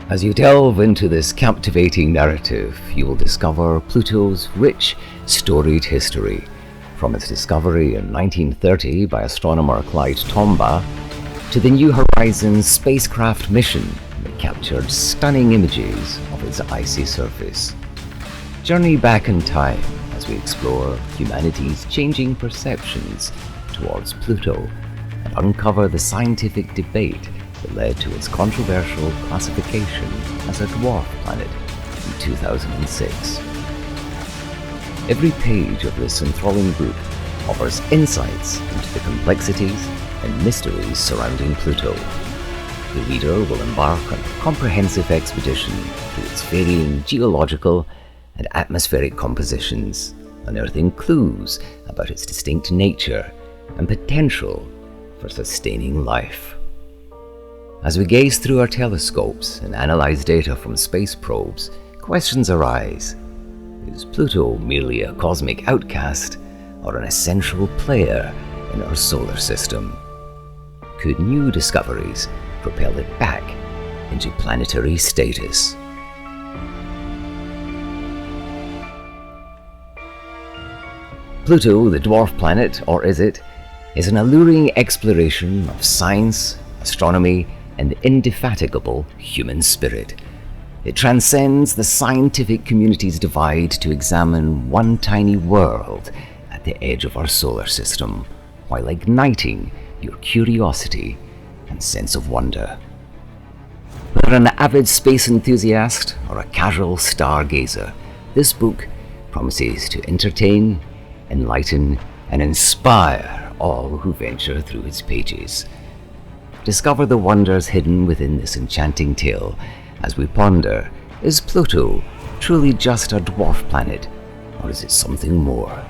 As you delve into this captivating narrative, you will discover Pluto's rich, storied history, from its discovery in 1930 by astronomer Clyde Tombaugh to the New Horizons spacecraft mission that captured stunning images of its icy surface. Journey back in time as we explore humanity's changing perceptions towards Pluto and uncover the scientific debate that led to its controversial classification as a dwarf planet in 2006. Every page of this enthralling book offers insights into the complexities and mysteries surrounding Pluto. The reader will embark on a comprehensive expedition through its varying geological and atmospheric compositions, unearthing clues about its distinct nature and potential for sustaining life. As we gaze through our telescopes and analyze data from space probes, questions arise. Is Pluto merely a cosmic outcast or an essential player in our solar system? Could new discoveries propel it back into planetary status? Pluto, the dwarf planet, or is it, is an alluring exploration of science, astronomy, and the indefatigable human spirit. It transcends the scientific community's divide to examine one tiny world at the edge of our solar system, while igniting your curiosity and sense of wonder. Whether an avid space enthusiast or a casual stargazer, this book promises to entertain, enlighten, and inspire all who venture through its pages. Discover the wonders hidden within this enchanting tale as we ponder, is Pluto truly just a dwarf planet, or is it something more?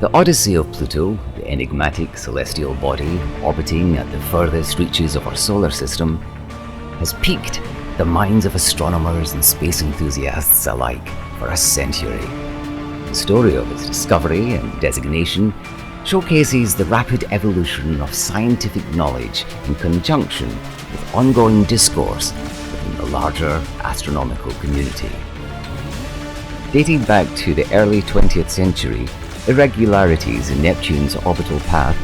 The odyssey of Pluto, the enigmatic celestial body orbiting at the furthest reaches of our solar system, has piqued the minds of astronomers and space enthusiasts alike for a century. The story of its discovery and designation showcases the rapid evolution of scientific knowledge in conjunction with ongoing discourse within the larger astronomical community. Dating back to the early 20th century, irregularities in Neptune's orbital path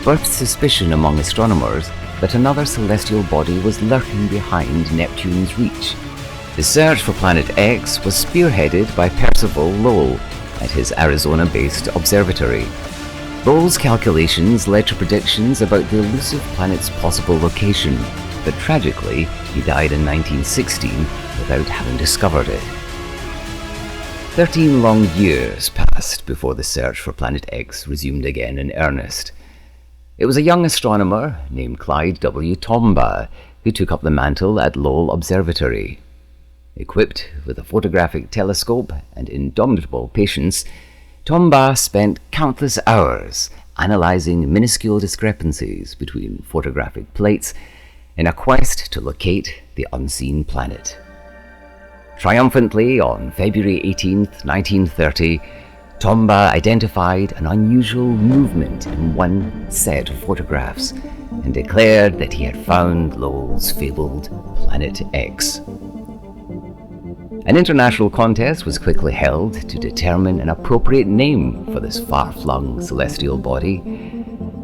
birthed suspicion among astronomers that another celestial body was lurking behind Neptune's reach. The search for Planet X was spearheaded by Percival Lowell at his Arizona-based observatory. Lowell's calculations led to predictions about the elusive planet's possible location, but tragically, he died in 1916 without having discovered it. 13 long years passed before the search for Planet X resumed again in earnest. It was a young astronomer named Clyde W. Tombaugh who took up the mantle at Lowell Observatory. Equipped with a photographic telescope and indomitable patience, Tombaugh spent countless hours analyzing minuscule discrepancies between photographic plates in a quest to locate the unseen planet. Triumphantly, on February 18, 1930, Tombaugh identified an unusual movement in one set of photographs and declared that he had found Lowell's fabled Planet X. An international contest was quickly held to determine an appropriate name for this far-flung celestial body.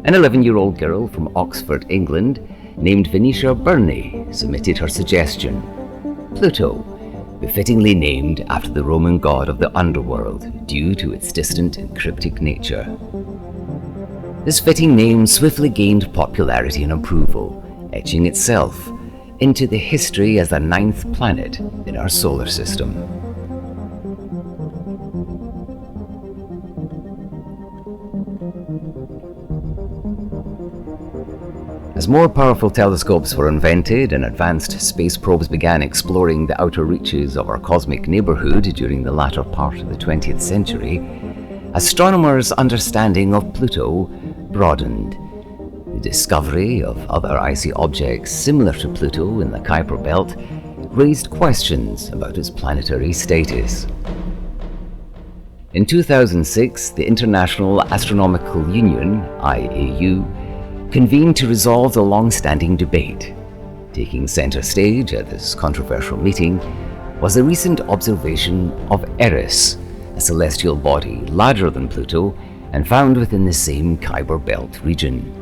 An 11-year-old girl from Oxford, England, named Venetia Burney, submitted her suggestion: Pluto, befittingly named after the Roman god of the underworld due to its distant and cryptic nature. This fitting name swiftly gained popularity and approval, etching itself into the history as the 9th planet in our solar system. As more powerful telescopes were invented and advanced space probes began exploring the outer reaches of our cosmic neighborhood during the latter part of the 20th century, astronomers' understanding of Pluto broadened. The discovery of other icy objects similar to Pluto in the Kuiper Belt raised questions about its planetary status. In 2006, the International Astronomical Union, IAU, convened to resolve the long-standing debate. Taking center stage at this controversial meeting was the recent observation of Eris, a celestial body larger than Pluto and found within the same Kuiper Belt region.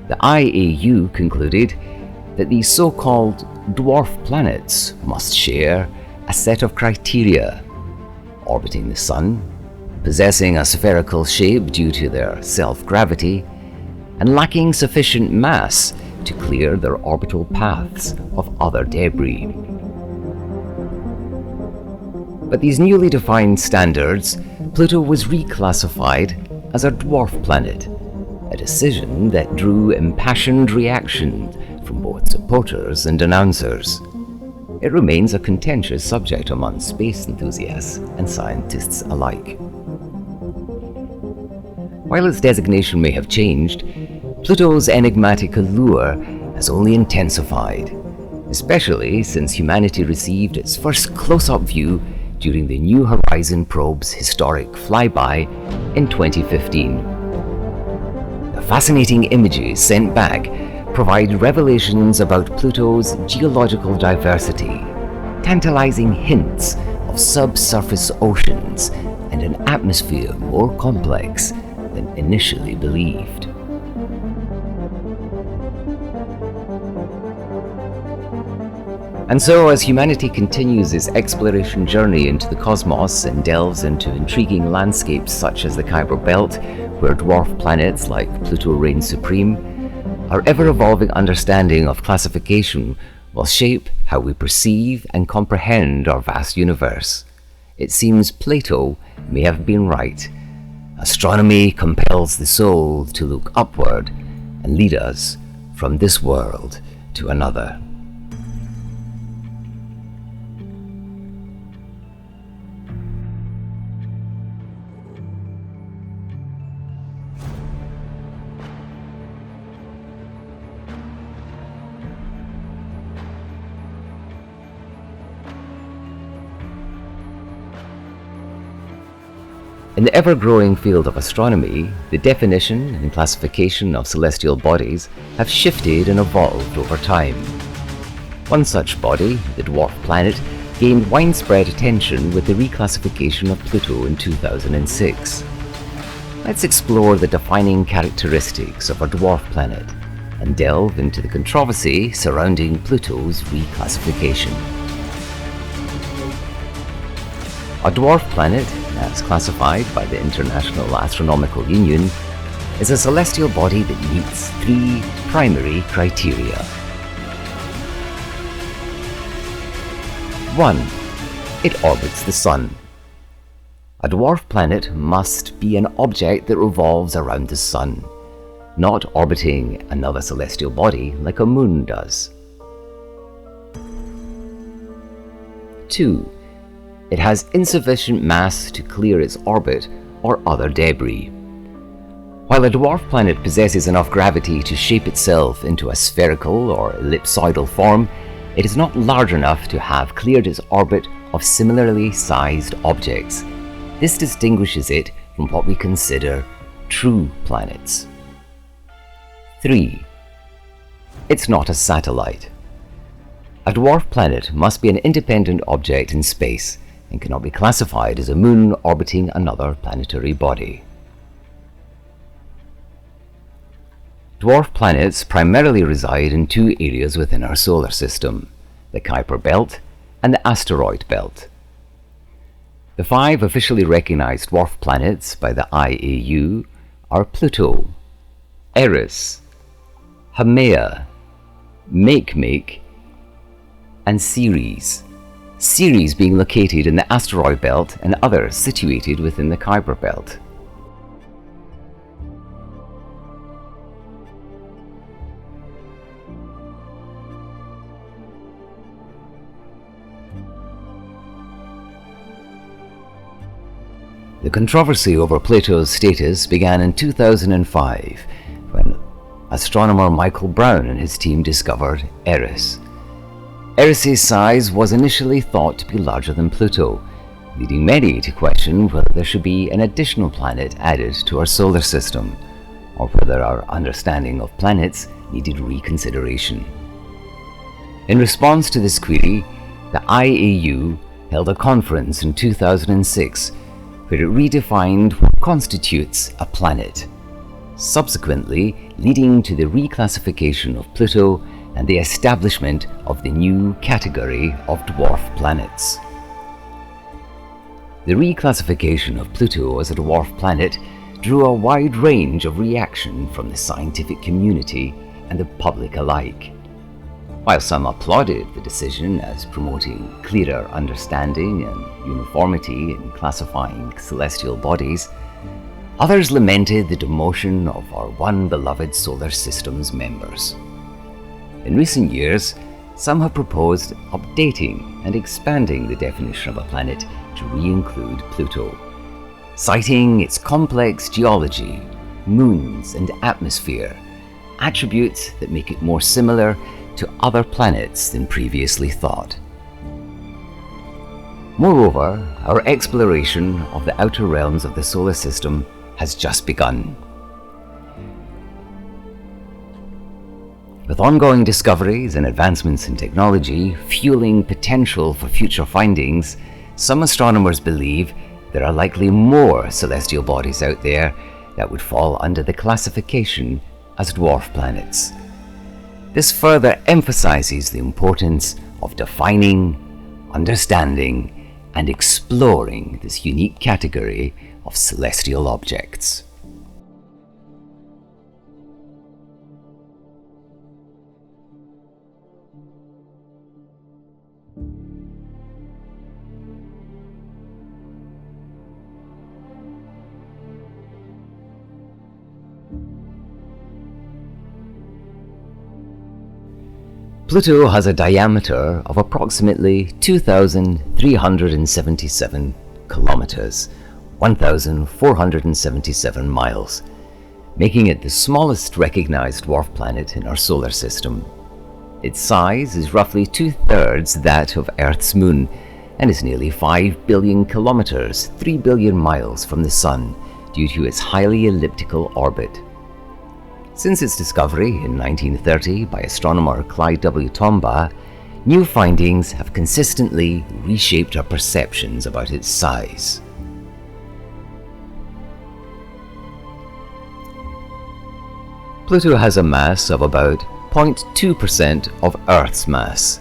The IAU concluded that these so-called dwarf planets must share a set of criteria: orbiting the Sun, possessing a spherical shape due to their self-gravity, and lacking sufficient mass to clear their orbital paths of other debris. But these newly defined standards, Pluto was reclassified as a dwarf planet, a decision that drew impassioned reaction from both supporters and denouncers. It remains a contentious subject among space enthusiasts and scientists alike. While its designation may have changed, Pluto's enigmatic allure has only intensified, especially since humanity received its first close-up view during the New Horizon probe's historic flyby in 2015. The fascinating images sent back provide revelations about Pluto's geological diversity, tantalizing hints of subsurface oceans and an atmosphere more complex than initially believed. And so, as humanity continues its exploration journey into the cosmos and delves into intriguing landscapes such as the Kuiper Belt, where dwarf planets like Pluto reign supreme, our ever-evolving understanding of classification will shape how we perceive and comprehend our vast universe. It seems Plato may have been right. Astronomy compels the soul to look upward and lead us from this world to another. In the ever-growing field of astronomy, the definition and classification of celestial bodies have shifted and evolved over time. One such body, the dwarf planet, gained widespread attention with the reclassification of Pluto in 2006. Let's explore the defining characteristics of a dwarf planet and delve into the controversy surrounding Pluto's reclassification. A dwarf planet, as classified by the International Astronomical Union, is a celestial body that meets three primary criteria. 1. It orbits the Sun. A dwarf planet must be an object that revolves around the Sun, not orbiting another celestial body like a moon does. 2. It has insufficient mass to clear its orbit or other debris. While a dwarf planet possesses enough gravity to shape itself into a spherical or ellipsoidal form, it is not large enough to have cleared its orbit of similarly sized objects. This distinguishes it from what we consider true planets. 3. It's not a satellite. A dwarf planet must be an independent object in space and cannot be classified as a moon orbiting another planetary body. Dwarf planets primarily reside in two areas within our solar system, the Kuiper Belt and the asteroid belt. The 5 officially recognized dwarf planets by the IAU are Pluto, Eris, Haumea, Makemake, and Ceres. Ceres being located in the asteroid belt and others situated within the Kuiper Belt. The controversy over Pluto's status began in 2005 when astronomer Michael Brown and his team discovered Eris. Eris's size was initially thought to be larger than Pluto, leading many to question whether there should be an additional planet added to our solar system, or whether our understanding of planets needed reconsideration. In response to this query, the IAU held a conference in 2006 where it redefined what constitutes a planet, subsequently leading to the reclassification of Pluto and the establishment of the new category of dwarf planets. The reclassification of Pluto as a dwarf planet drew a wide range of reaction from the scientific community and the public alike. While some applauded the decision as promoting clearer understanding and uniformity in classifying celestial bodies, others lamented the demotion of our one beloved solar system's members. In recent years, some have proposed updating and expanding the definition of a planet to re-include Pluto, citing its complex geology, moons, and atmosphere, attributes that make it more similar to other planets than previously thought. Moreover, our exploration of the outer realms of the solar system has just begun. With ongoing discoveries and advancements in technology fueling potential for future findings, some astronomers believe there are likely more celestial bodies out there that would fall under the classification as dwarf planets. This further emphasizes the importance of defining, understanding, and exploring this unique category of celestial objects. Pluto has a diameter of approximately 2,377 kilometers, 1,477 miles, making it the smallest recognized dwarf planet in our solar system. Its size is roughly two-thirds that of Earth's moon and is nearly 5 billion kilometers, 3 billion miles from the Sun due to its highly elliptical orbit. Since its discovery in 1930 by astronomer Clyde W. Tombaugh, new findings have consistently reshaped our perceptions about its size. Pluto has a mass of about 0.2% of Earth's mass.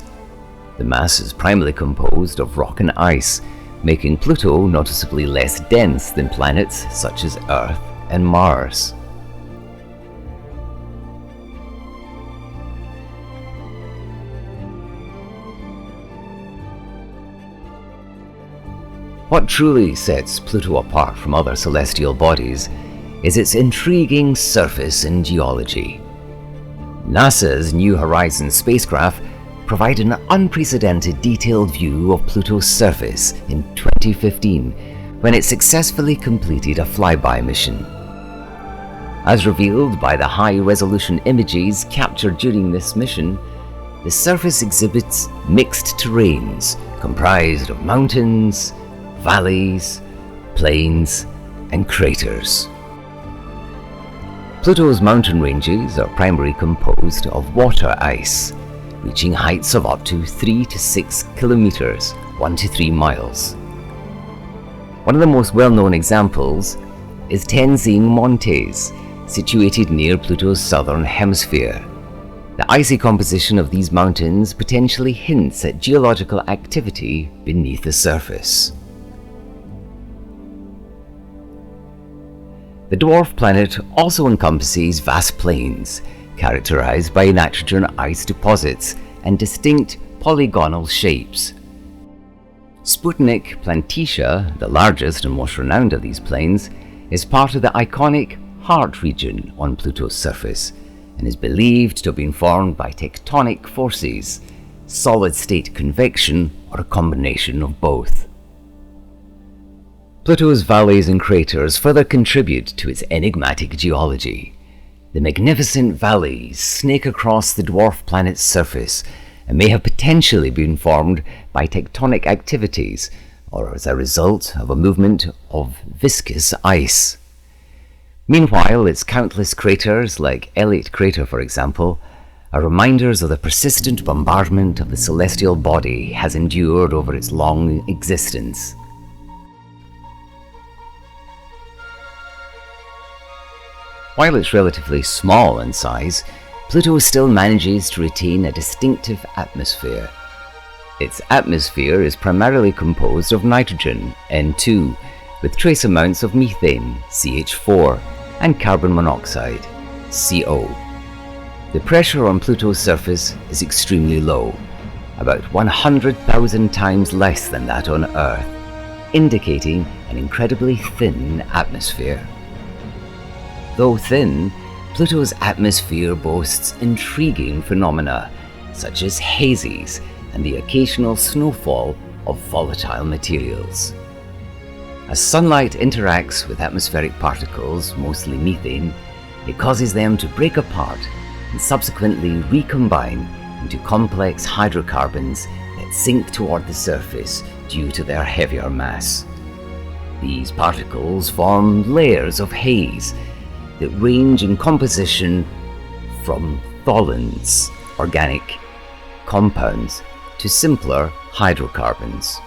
The mass is primarily composed of rock and ice, making Pluto noticeably less dense than planets such as Earth and Mars. What truly sets Pluto apart from other celestial bodies is its intriguing surface and geology. NASA's New Horizons spacecraft provided an unprecedented detailed view of Pluto's surface in 2015 when it successfully completed a flyby mission. As revealed by the high-resolution images captured during this mission, the surface exhibits mixed terrains comprised of mountains, valleys, plains, and craters. Pluto's mountain ranges are primarily composed of water ice, reaching heights of up to 3 to 6 kilometers, 1 to 3 miles. One of the most well-known examples is Tenzing Montes, situated near Pluto's southern hemisphere. The icy composition of these mountains potentially hints at geological activity beneath the surface. The dwarf planet also encompasses vast plains, characterized by nitrogen ice deposits and distinct polygonal shapes. Sputnik Planitia, the largest and most renowned of these plains, is part of the iconic Heart region on Pluto's surface and is believed to have been formed by tectonic forces, solid-state convection, or a combination of both. Pluto's valleys and craters further contribute to its enigmatic geology. The magnificent valleys snake across the dwarf planet's surface and may have potentially been formed by tectonic activities, or as a result of a movement of viscous ice. Meanwhile, its countless craters, like Elliott Crater for example, are reminders of the persistent bombardment of the celestial body has endured over its long existence. While it's relatively small in size, Pluto still manages to retain a distinctive atmosphere. Its atmosphere is primarily composed of nitrogen, N2, with trace amounts of methane, CH4, and carbon monoxide, CO. The pressure on Pluto's surface is extremely low, about 100,000 times less than that on Earth, indicating an incredibly thin atmosphere. Though thin, Pluto's atmosphere boasts intriguing phenomena, such as hazes and the occasional snowfall of volatile materials. As sunlight interacts with atmospheric particles, mostly methane, it causes them to break apart and subsequently recombine into complex hydrocarbons that sink toward the surface due to their heavier mass. These particles form layers of haze that range in composition from tholins, organic compounds, to simpler hydrocarbons.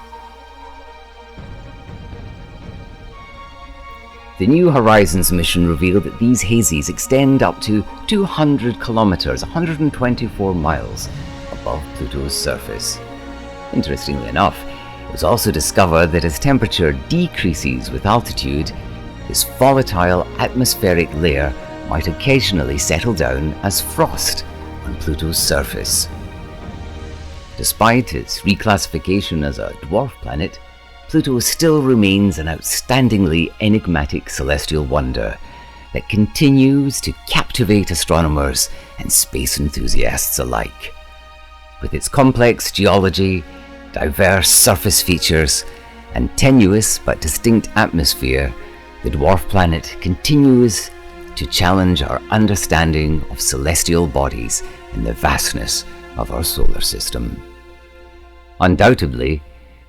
The New Horizons mission revealed that these hazes extend up to 200 kilometers, 124 miles above Pluto's surface. Interestingly enough, it was also discovered that as temperature decreases with altitude, this volatile atmospheric layer might occasionally settle down as frost on Pluto's surface. Despite its reclassification as a dwarf planet, Pluto still remains an outstandingly enigmatic celestial wonder that continues to captivate astronomers and space enthusiasts alike. With its complex geology, diverse surface features, and tenuous but distinct atmosphere, the dwarf planet continues to challenge our understanding of celestial bodies and the vastness of our solar system. Undoubtedly,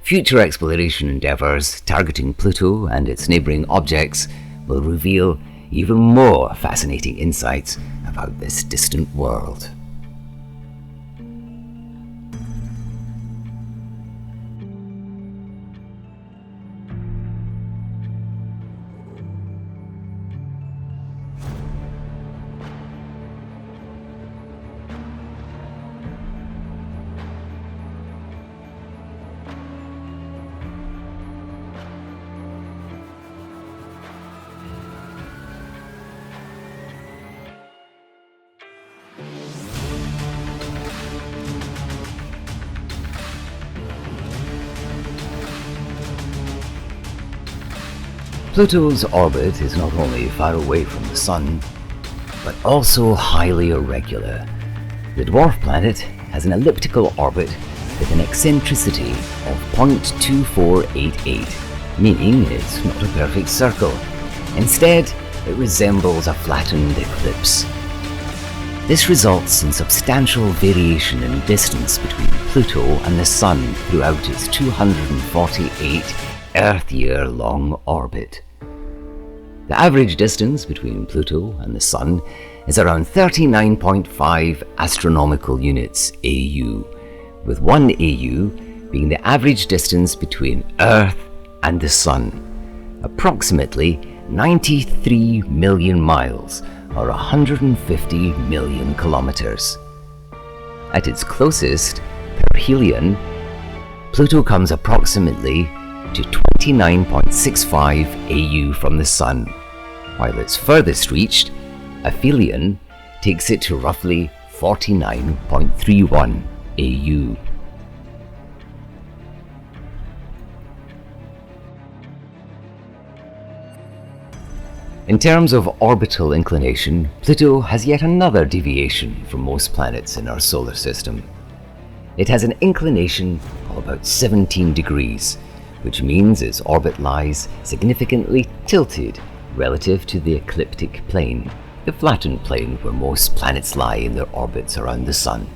future exploration endeavours targeting Pluto and its neighbouring objects will reveal even more fascinating insights about this distant world. Pluto's orbit is not only far away from the Sun, but also highly irregular. The dwarf planet has an elliptical orbit with an eccentricity of 0.2488, meaning it's not a perfect circle. Instead, it resembles a flattened eclipse. This results in substantial variation in distance between Pluto and the Sun throughout its 248 Earth-year-long orbit. The average distance between Pluto and the Sun is around 39.5 astronomical units AU, with 1 AU being the average distance between Earth and the Sun, approximately 93 million miles or 150 million kilometers. At its closest, perihelion, Pluto comes approximately to 29.65 AU from the Sun, while its furthest reached, aphelion, takes it to roughly 49.31 AU. In terms of orbital inclination, Pluto has yet another deviation from most planets in our solar system. It has an inclination of about 17 degrees, which means its orbit lies significantly tilted relative to the ecliptic plane, the flattened plane where most planets lie in their orbits around the Sun.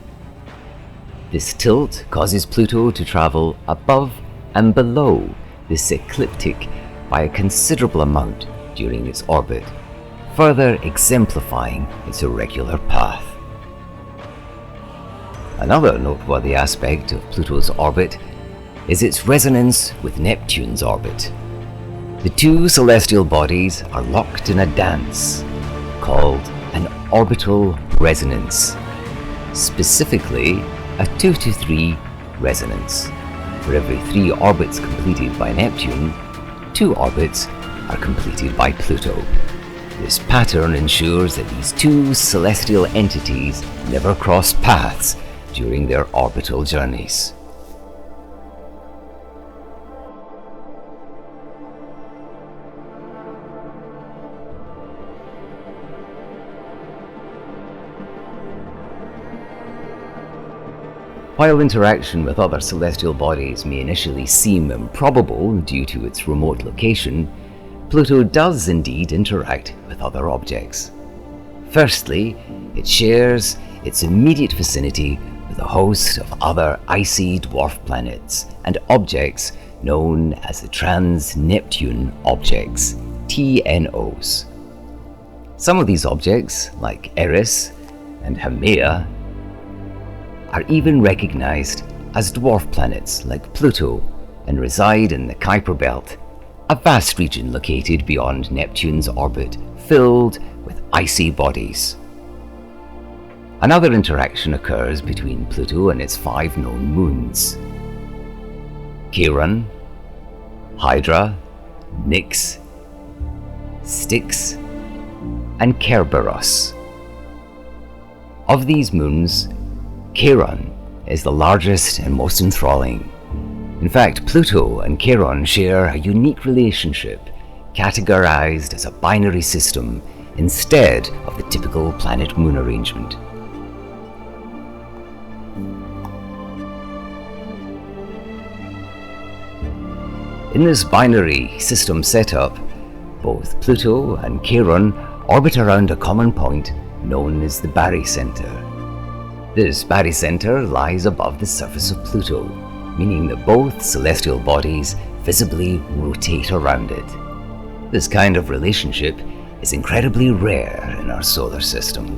This tilt causes Pluto to travel above and below this ecliptic by a considerable amount during its orbit, further exemplifying its irregular path. Another noteworthy aspect of Pluto's orbit is its resonance with Neptune's orbit. The two celestial bodies are locked in a dance called an orbital resonance, specifically a 2-to-3 resonance. For every 3 orbits completed by Neptune, 2 orbits are completed by Pluto. This pattern ensures that these two celestial entities never cross paths during their orbital journeys. While interaction with other celestial bodies may initially seem improbable due to its remote location, Pluto does indeed interact with other objects. Firstly, it shares its immediate vicinity with a host of other icy dwarf planets and objects known as the trans-Neptune objects, TNOs. Some of these objects, like Eris and Haumea, are even recognized as dwarf planets like Pluto and reside in the Kuiper Belt, a vast region located beyond Neptune's orbit filled with icy bodies. Another interaction occurs between Pluto and its 5 known moons: Charon, Hydra, Nix, Styx, and Kerberos. Of these moons, Charon is the largest and most enthralling. In fact, Pluto and Charon share a unique relationship, categorized as a binary system instead of the typical planet-moon arrangement. In this binary system setup, both Pluto and Charon orbit around a common point known as the barycenter. This barycenter lies above the surface of Pluto, meaning that both celestial bodies visibly rotate around it. This kind of relationship is incredibly rare in our solar system.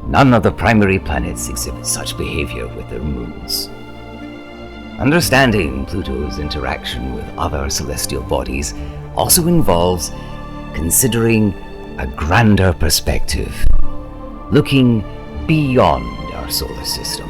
None of the primary planets exhibit such behavior with their moons. Understanding Pluto's interaction with other celestial bodies also involves considering a grander perspective, looking beyond our solar system.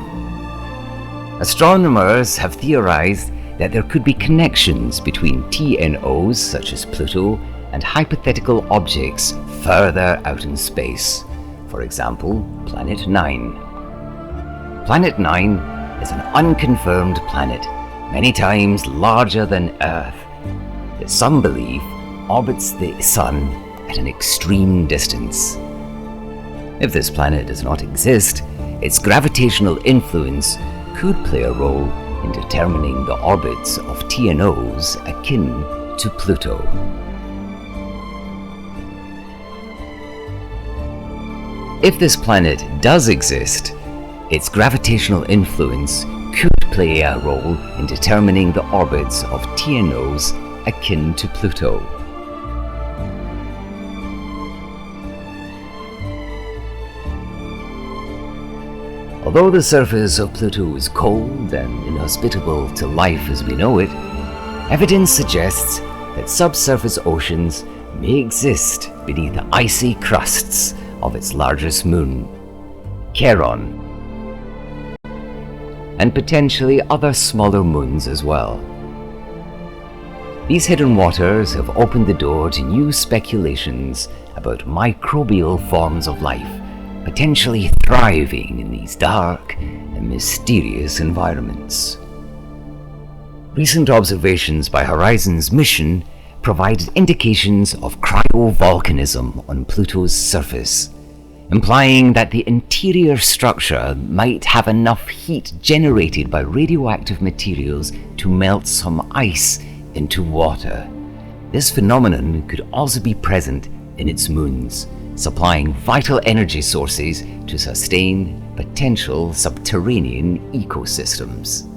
Astronomers have theorized that there could be connections between TNOs such as Pluto and hypothetical objects further out in space. For example, Planet 9. Planet 9 is an unconfirmed planet, many times larger than Earth, that some believe orbits the Sun at an extreme distance. If this planet does not exist, its gravitational influence could play a role in determining the orbits of TNOs akin to Pluto. If this planet does exist, its gravitational influence could play a role in determining the orbits of TNOs akin to Pluto. Although the surface of Pluto is cold and inhospitable to life as we know it, evidence suggests that subsurface oceans may exist beneath the icy crusts of its largest moon, Charon, and potentially other smaller moons as well. These hidden waters have opened the door to new speculations about microbial forms of life potentially thriving in these dark and mysterious environments. Recent observations by Horizon's mission provided indications of cryovolcanism on Pluto's surface, implying that the interior structure might have enough heat generated by radioactive materials to melt some ice into water. This phenomenon could also be present in its moons, supplying vital energy sources to sustain potential subterranean ecosystems.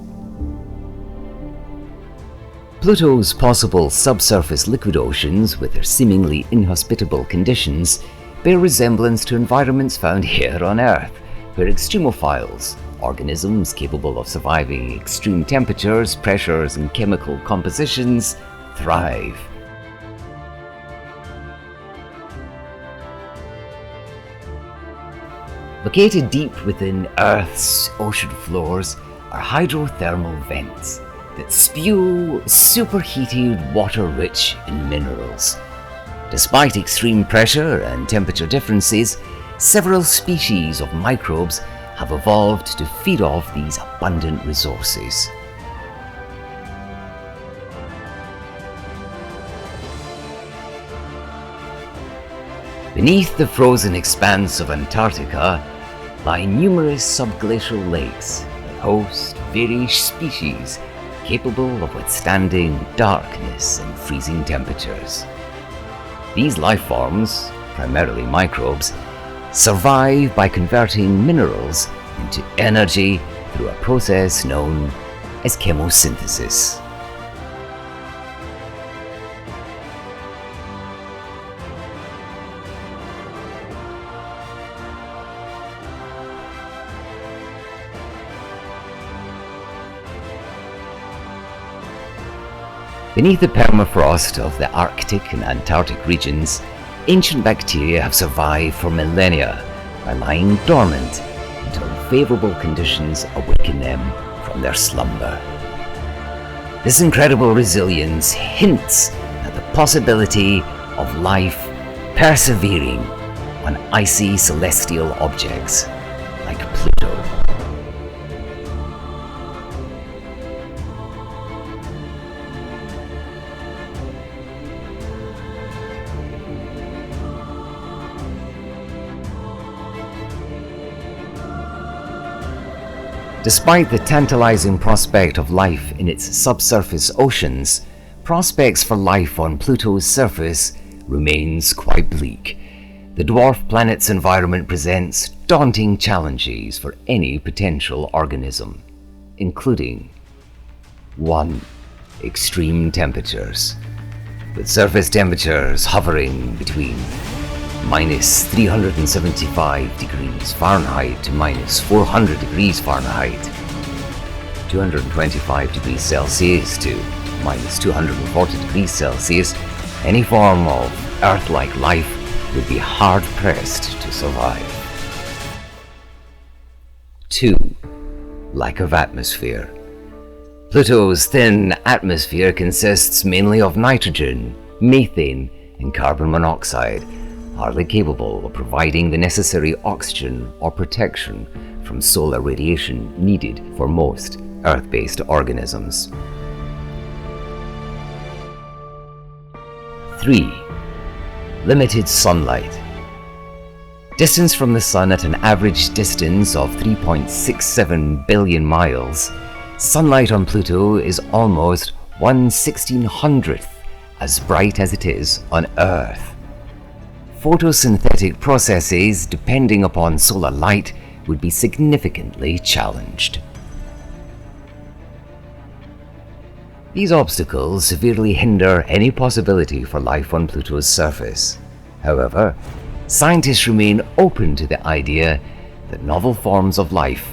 Pluto's possible subsurface liquid oceans, with their seemingly inhospitable conditions, bear resemblance to environments found here on Earth, where extremophiles, organisms capable of surviving extreme temperatures, pressures, and chemical compositions, thrive. Located deep within Earth's ocean floors are hydrothermal vents that spew superheated water rich in minerals. Despite extreme pressure and temperature differences, several species of microbes have evolved to feed off these abundant resources. Beneath the frozen expanse of Antarctica lie numerous subglacial lakes that host various species capable of withstanding darkness and freezing temperatures. These life forms, primarily microbes, survive by converting minerals into energy through a process known as chemosynthesis. Beneath the permafrost of the Arctic and Antarctic regions, ancient bacteria have survived for millennia by lying dormant until favorable conditions awaken them from their slumber. This incredible resilience hints at the possibility of life persevering on icy celestial objects like Pluto. Despite the tantalizing prospect of life in its subsurface oceans, prospects for life on Pluto's surface remains quite bleak. The dwarf planet's environment presents daunting challenges for any potential organism, including 1. Extreme temperatures, with surface temperatures hovering between minus 375 degrees Fahrenheit to minus 400 degrees Fahrenheit, 225 degrees Celsius to minus 240 degrees Celsius, any form of Earth-like life would be hard-pressed to survive. 2. Lack of atmosphere. Pluto's thin atmosphere consists mainly of nitrogen, methane, and carbon monoxide, hardly capable of providing the necessary oxygen or protection from solar radiation needed for most Earth-based organisms. 3. Limited sunlight. Distance from the Sun at an average distance of 3.67 billion miles, sunlight on Pluto is almost 1/1600th as bright as it is on Earth. Photosynthetic processes depending upon solar light would be significantly challenged. These obstacles severely hinder any possibility for life on Pluto's surface. However, scientists remain open to the idea that novel forms of life,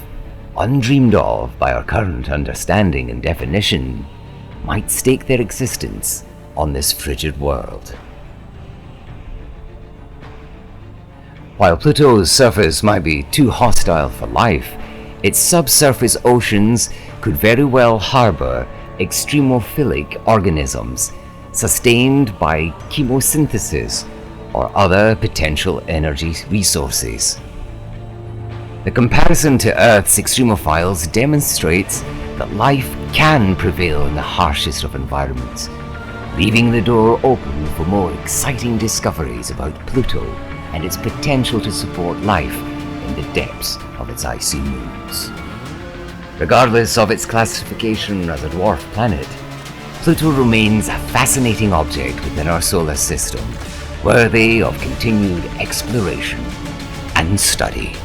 undreamed of by our current understanding and definition, might stake their existence on this frigid world. While Pluto's surface might be too hostile for life, its subsurface oceans could very well harbor extremophilic organisms sustained by chemosynthesis or other potential energy resources. The comparison to Earth's extremophiles demonstrates that life can prevail in the harshest of environments, leaving the door open for more exciting discoveries about Pluto and its potential to support life in the depths of its icy moons. Regardless of its classification as a dwarf planet, Pluto remains a fascinating object within our solar system, worthy of continued exploration and study.